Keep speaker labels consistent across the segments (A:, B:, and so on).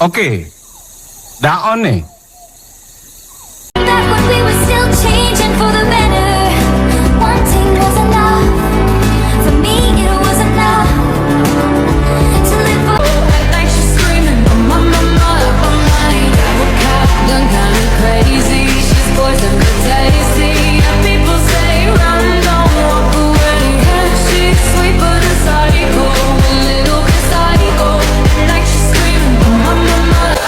A: Oke, dah on nih.
B: Back when we were still changing for the better. One thing was enough. For me, it was enough to live for. At night she's screaming, I'm on my mind. We're done kind of crazy. She's poison but tasty. And people say, run, don't walk away. She's sweet but a psycho, a little bit psycho. At night she's screaming, I'm on my mind.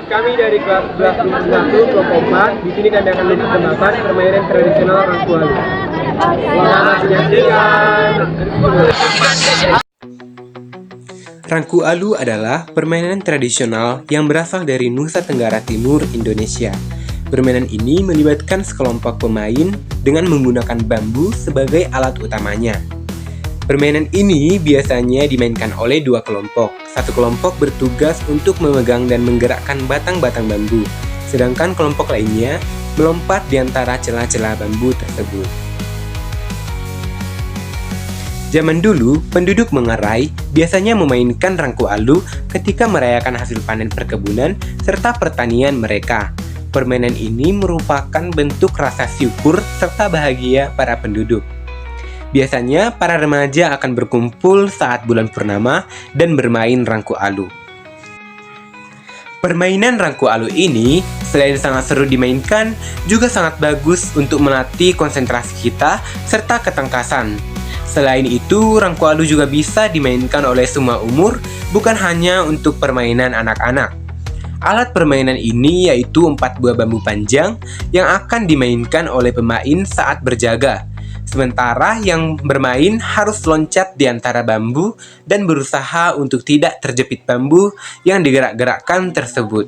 C: Kami dari kelas 11 kelompok 4. Di sini kami akan memperkenalkan permainan tradisional Rangku Alu. Selamat menyaksikan.
D: Rangku Alu adalah permainan tradisional yang berasal dari Nusa Tenggara Timur, Indonesia. Permainan ini melibatkan sekelompok pemain dengan menggunakan bambu sebagai alat utamanya. Permainan ini biasanya dimainkan oleh dua kelompok. Satu kelompok bertugas untuk memegang dan menggerakkan batang-batang bambu, sedangkan kelompok lainnya melompat di antara celah-celah bambu tersebut. Zaman dulu, penduduk Mengarai biasanya memainkan Rangku Alu ketika merayakan hasil panen perkebunan serta pertanian mereka. Permainan ini merupakan bentuk rasa syukur serta bahagia para penduduk. Biasanya, para remaja akan berkumpul saat bulan purnama dan bermain Rangku Alu. Permainan Rangku Alu ini, selain sangat seru dimainkan, juga sangat bagus untuk melatih konsentrasi kita serta ketangkasan. Selain itu, Rangku Alu juga bisa dimainkan oleh semua umur, bukan hanya untuk permainan anak-anak. Alat permainan ini yaitu 4 buah bambu panjang yang akan dimainkan oleh pemain saat berjaga. Sementara yang bermain harus loncat di antara bambu dan berusaha untuk tidak terjepit bambu yang digerak-gerakkan tersebut.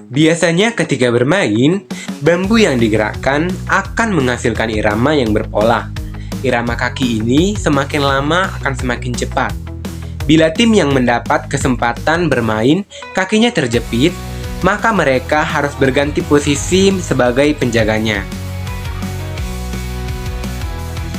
D: Biasanya ketika bermain, bambu yang digerakkan akan menghasilkan irama yang berpola. Irama kaki ini semakin lama akan semakin cepat. Bila tim yang mendapat kesempatan bermain kakinya terjepit, maka mereka harus berganti posisi sebagai penjaganya.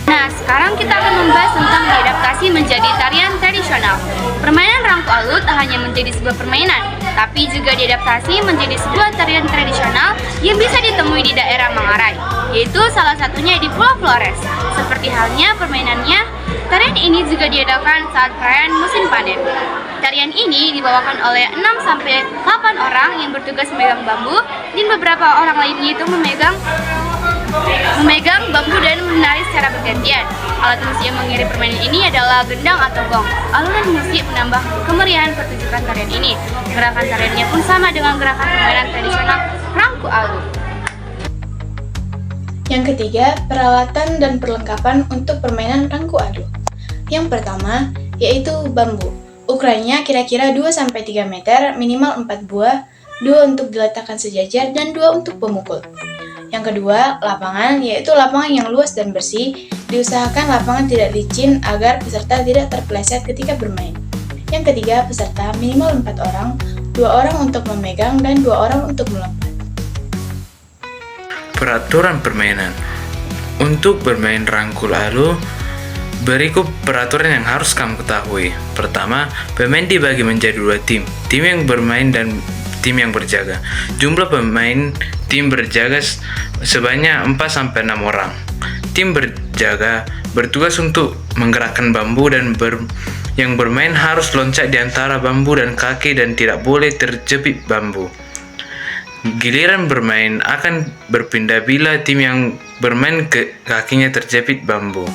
E: Nah, sekarang kita akan membahas tentang diadaptasi menjadi tarian tradisional. Permainan Rangku Alu tak hanya menjadi sebuah permainan, tapi juga diadaptasi menjadi sebuah tarian tradisional yang bisa ditemui di daerah Mengarai, yaitu salah satunya di Pulau Flores. Seperti halnya permainannya, tarian ini juga diadakan saat perayaan musim panen. Tarian ini dibawakan oleh 6-8 orang yang bertugas memegang bambu, dan beberapa orang lainnya itu memegang bambu dan menari secara bergantian. Alat musik yang mengiring permainan ini adalah gendang atau gong. Alunan musik menambah kemeriahan pertunjukan tarian ini. Gerakan tariannya pun sama dengan gerakan permainan tradisional Rangku Alu.
F: Yang ketiga, peralatan dan perlengkapan untuk permainan Rangku Alu. Yang pertama, yaitu bambu. Ukurannya kira-kira 2-3 meter, minimal 4 buah, 2 untuk diletakkan sejajar dan 2 untuk pemukul. Yang kedua, lapangan, yaitu lapangan yang luas dan bersih. Diusahakan lapangan tidak licin agar peserta tidak terpeleset ketika bermain. Yang ketiga, peserta minimal 4 orang, 2 orang untuk memegang dan 2 orang untuk melompat.
G: Peraturan permainan. Untuk bermain Rangku Alu, berikut peraturan yang harus kamu ketahui. Pertama, pemain dibagi menjadi 2 tim. Tim yang bermain dan tim yang berjaga. Jumlah pemain tim berjaga sebanyak 4-6 orang. Tim berjaga bertugas untuk menggerakkan bambu dan yang bermain harus loncat di antara bambu dan kaki dan tidak boleh terjepit bambu. Giliran bermain akan berpindah bila tim yang bermain kakinya terjepit bambu.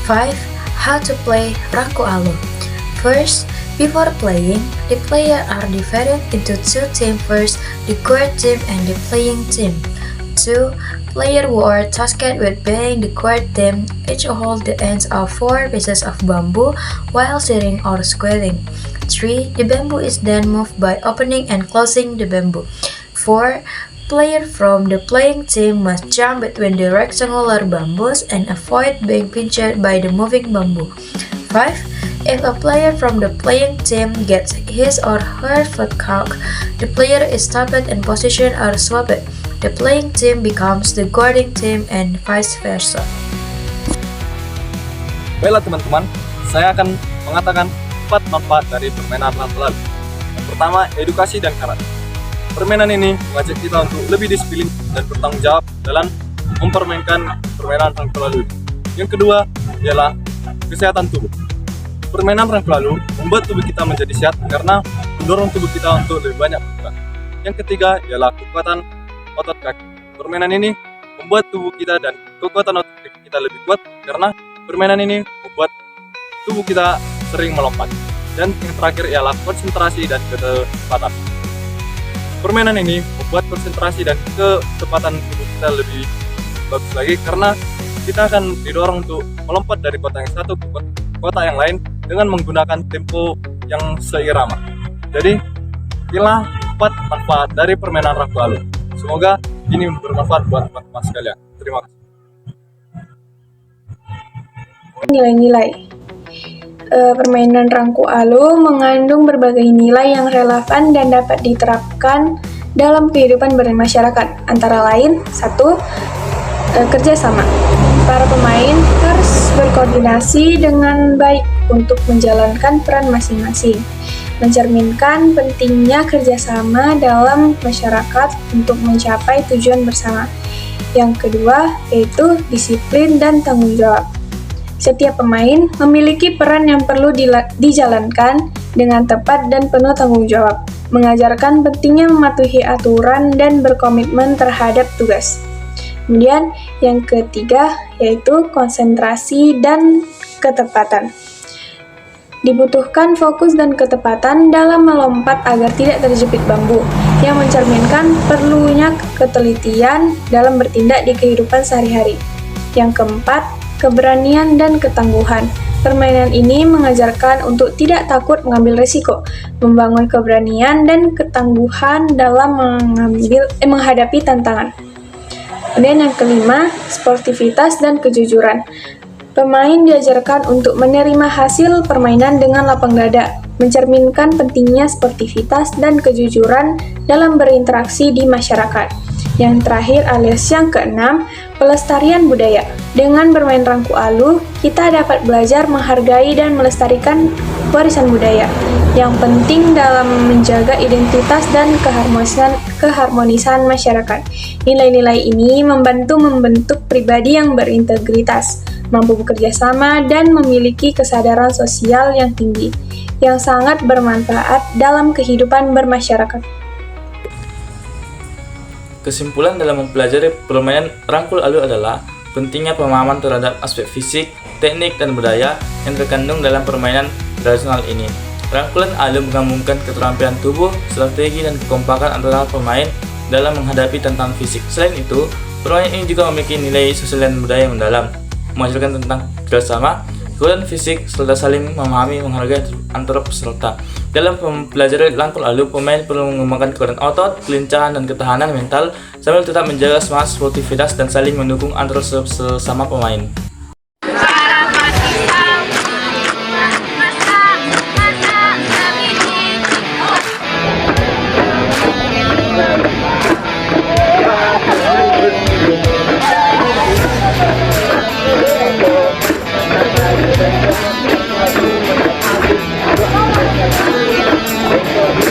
H: 5. How to play Rangku Alu. First, before playing, the players are divided into two teams. First, the guard team and the playing team. 2. Players who are tasked with being the guard team each hold the ends of 4 pieces of bamboo while sitting or squatting. 3. The bamboo is then moved by opening and closing the bamboo. 4. Players from the playing team must jump between the rectangular bamboos and avoid being pinched by the moving bamboo. 5. If a player from the playing team gets his or her foot caught, the player is stopped and position or swapped. The playing team becomes the guarding team and vice versa.
I: Baiklah teman-teman, saya akan mengatakan 4 manfaat dari permainan rangkul alu. Yang pertama, edukasi dan karakter. Permainan ini mengajak kita untuk lebih disiplin dan bertanggung jawab dalam mempermainkan permainan rangkul alu. Yang kedua ialah kesehatan tubuh. Permainan rangkul alu membuat tubuh kita menjadi sehat karena mendorong tubuh kita untuk lebih banyak bergerak. Yang ketiga ialah kekuatan otot kaki. Permainan ini membuat tubuh kita dan kekuatan otot kaki kita lebih kuat karena permainan ini membuat tubuh kita sering melompat. Dan yang terakhir ialah konsentrasi dan kecepatan. Permainan ini membuat konsentrasi dan kecepatan tubuh kita lebih bagus lagi karena kita akan didorong untuk melompat dari kota yang satu ke kota yang lain dengan menggunakan tempo yang seirama. Jadi, inilah 4 manfaat dari permainan rangkul alu. Semoga ini bermanfaat buat teman-teman sekalian. Terima kasih.
F: Nilai-nilai permainan rangkul alu mengandung berbagai nilai yang relevan dan dapat diterapkan dalam kehidupan bermasyarakat. Antara lain, 1. Kerjasama. Para pemain harus berkoordinasi dengan baik untuk menjalankan peran masing-masing, mencerminkan pentingnya kerjasama dalam masyarakat untuk mencapai tujuan bersama. Yang kedua, yaitu disiplin dan tanggung jawab. Setiap pemain memiliki peran yang perlu dijalankan dengan tepat dan penuh tanggung jawab, mengajarkan pentingnya mematuhi aturan dan berkomitmen terhadap tugas. Kemudian, yang ketiga, yaitu konsentrasi dan ketepatan. Dibutuhkan fokus dan ketepatan dalam melompat agar tidak terjepit bambu, yang mencerminkan perlunya ketelitian dalam bertindak di kehidupan sehari-hari. Yang keempat, keberanian dan ketangguhan. Permainan ini mengajarkan untuk tidak takut mengambil risiko, membangun keberanian dan ketangguhan dalam menghadapi tantangan. Kemudian yang kelima, sportivitas dan kejujuran. Pemain diajarkan untuk menerima hasil permainan dengan lapang dada, mencerminkan pentingnya sportivitas dan kejujuran dalam berinteraksi di masyarakat. Yang terakhir alias yang keenam, pelestarian budaya. Dengan bermain rangkul alu, kita dapat belajar menghargai dan melestarikan warisan budaya yang penting dalam menjaga identitas dan keharmonisan masyarakat. Nilai-nilai ini membentuk pribadi yang berintegritas, mampu bekerja sama, dan memiliki kesadaran sosial yang tinggi, yang sangat bermanfaat dalam kehidupan bermasyarakat.
J: Kesimpulan dalam mempelajari permainan rangkul alu adalah pentingnya pemahaman terhadap aspek fisik, teknik, dan budaya yang terkandung dalam permainan tradisional ini. Rangkulan alu menggabungkan keterampilan tubuh, strategi, dan kekompakan antara pemain dalam menghadapi tantangan fisik. Selain itu, permainan ini juga memiliki nilai sosial dan budaya yang mendalam, mengajarkan tentang kerjasama, kekuatan fisik, serta saling memahami menghargai antara peserta. Dalam mempelajari rangkul alu, pemain perlu mengembangkan kekuatan otot, kelincahan, dan ketahanan mental sambil tetap menjaga semangat sportivitas dan saling mendukung antara sesama pemain.
C: Thank you.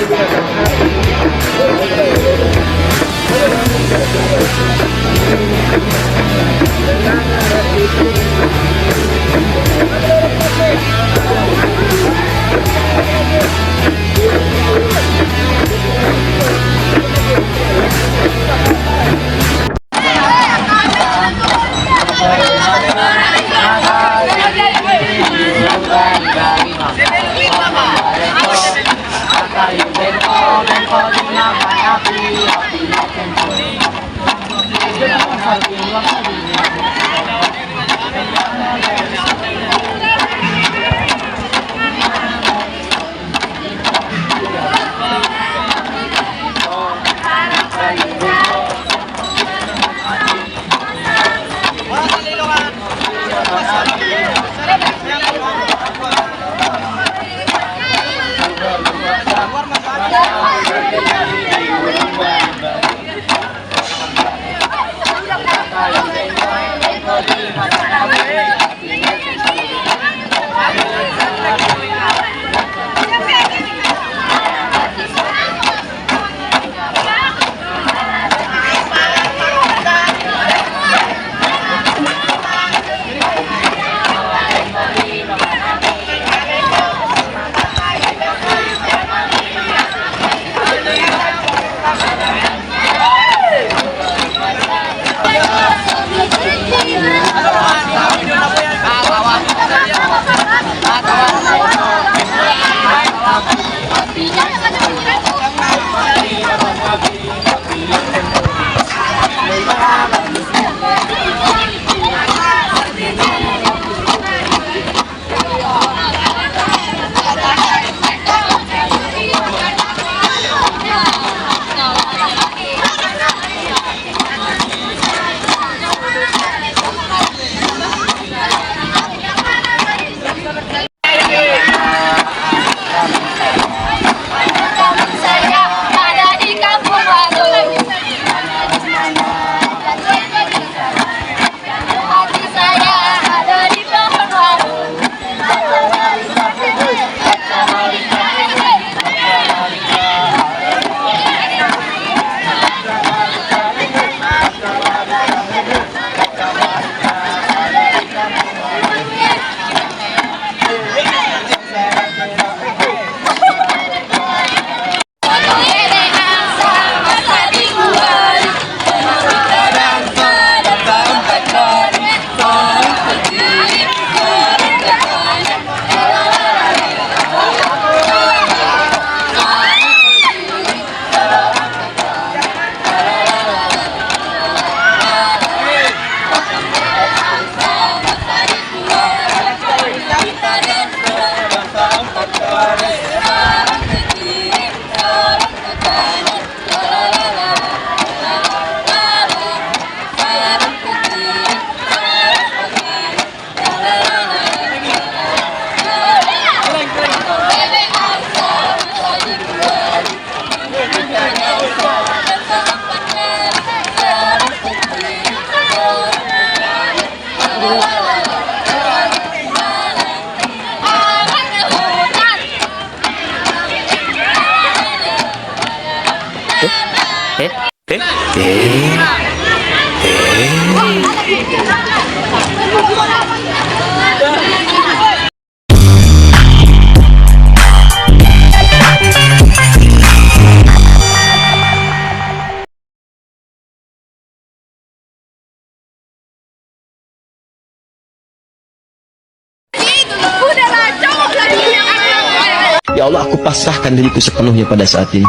K: Ya Allah, aku pasrahkan diriku sepenuhnya pada saat ini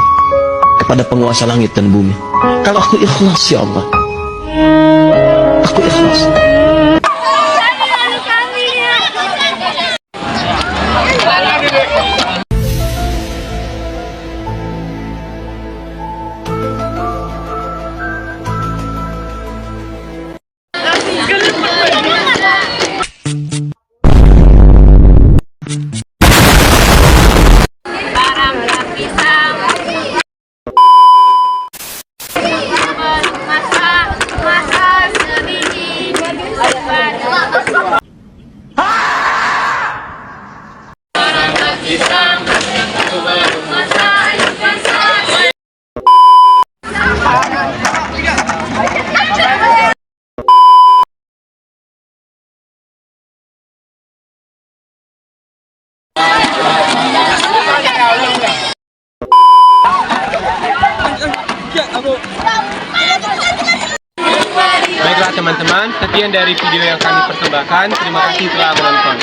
K: kepada penguasa langit dan bumi. Kalau aku ikhlas, ya Allah, aku ikhlas.
E: Masa sebiji
D: Baiklah teman-teman, sekian dari video yang kami persembahkan. Terima kasih telah menonton.